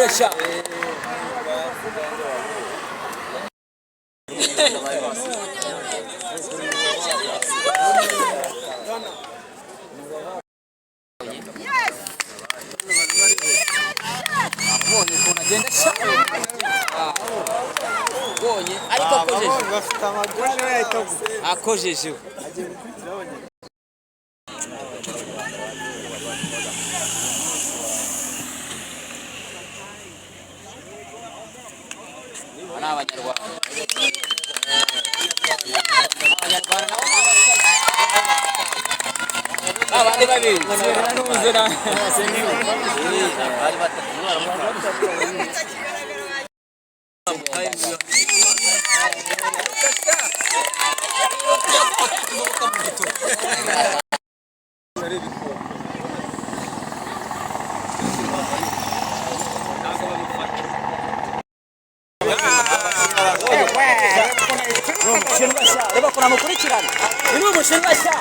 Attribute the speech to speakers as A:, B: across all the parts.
A: sha. Akojeje. Ana abanyarwanda. Abandi babiri. N'uzera. Bari batatu. Reba kuna mukurikirana. Ni umushinga sha.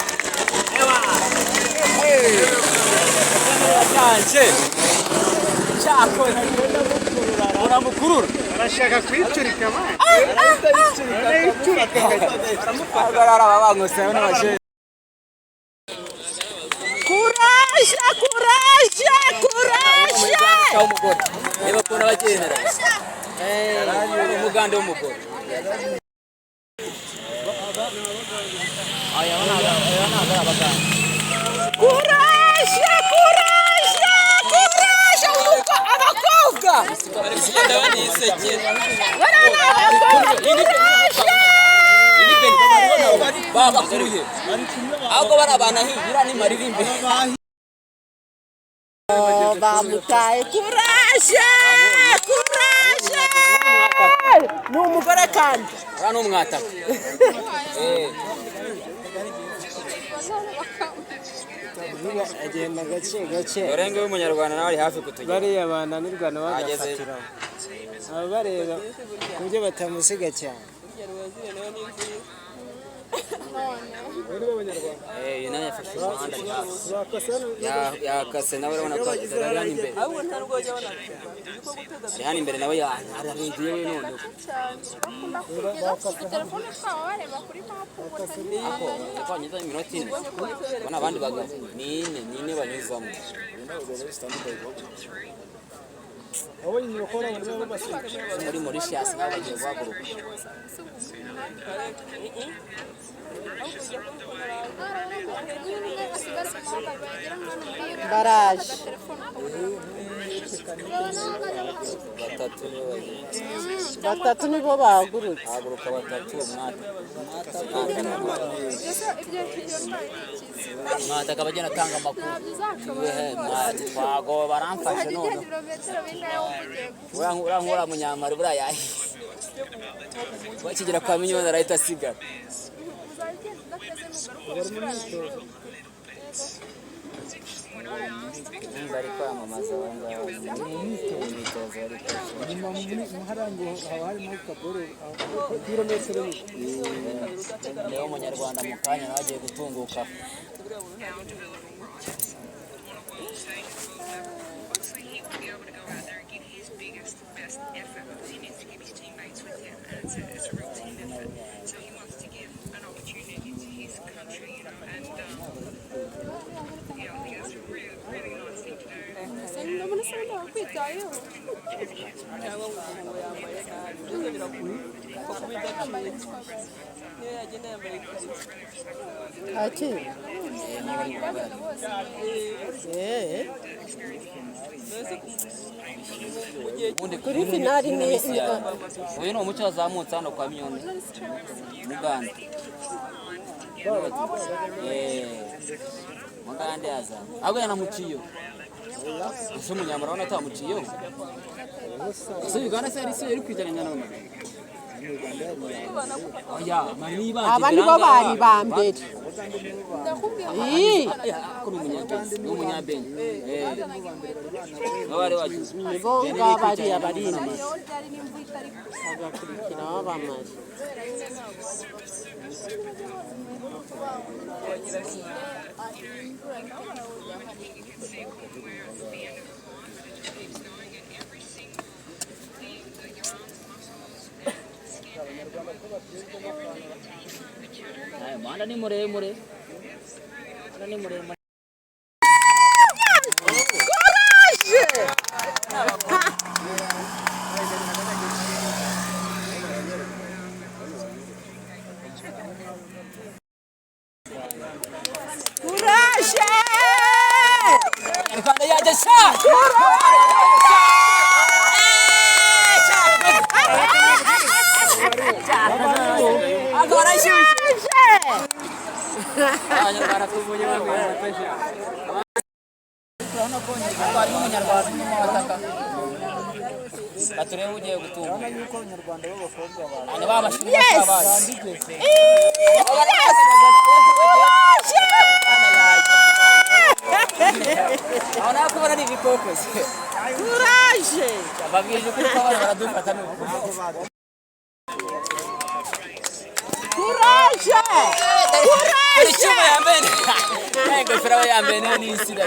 A: Yanje. Chako nagenda mukurura. Uramukurura. Arashaka kwicurika man. Agarara babangose n'abashe. Courage. Reba kuna bagendera. Umugande w'umugore. Courage! Abakobwa! Babakuruye. Ahubwo barabana hibira ni maririmbe. Bamutaye courage! Ni umugore kandi. Ura n'umwataka. Agenda gace. Orenge w'umunyarwanda nawe ari hafi kutugera. Bariya bananirwa na bagafatira. Aba bareba kubyo batamusiga cyane. Nani yafashe umuhanda yakase nawe urabona ko ari imbere. Ahubwo ntarwo ajya abona. Ari imbere nawe ararindiye we none. Telefone twawe bareba kuri mapu. Ako twanyuza iminota 4. Bana abandi bagabo. Nine banyuzamo. Abonye nyokora muri bose. Muri Mauritius bagiye guhaguruka. Barage. Batatu nibo bahagurutse. Haguruka batatu mwata kabagena atanga amakuru. Twago baramfashe none. Urankura munyamara burayahi. Bakigera kwa minyoni arahita asigara. Bari kwamamaza Leo umunyarwanda mu kanya nagiye gutunguka. Kuri finali ni uyu no umucyo azamutse hano kwa Minyoni Muganda. Muganda yaza ahubwo yanamuciyo. Ese umunyamara wana atamuciyo. Ese Uganda se ari kwitaranya none. Oya maniba abandi bo bari bambere. Umunyabenge. Bari wagize. Bo ngabari abarina. Agakurikira abamari.
B: Mana ni mure. Mana ni mure.
C: Courage!
B: Quando ya jasa. Agora hanya para tubuhnya Kurang apa ni? Kalau Umunyarwanda ni mawataka. Bature ugiye gutunga. Urabona yuko Umunyarwanda b'abakobwa abantu. Ane babashiri batabanje. Ahora kubona ni ibikoko se.
C: Courage!
B: Babwije ko abana baradufata nuko.
C: Courage!
B: Courage! Icyuma ya mbere. Ego firawe ya mbere ni isira.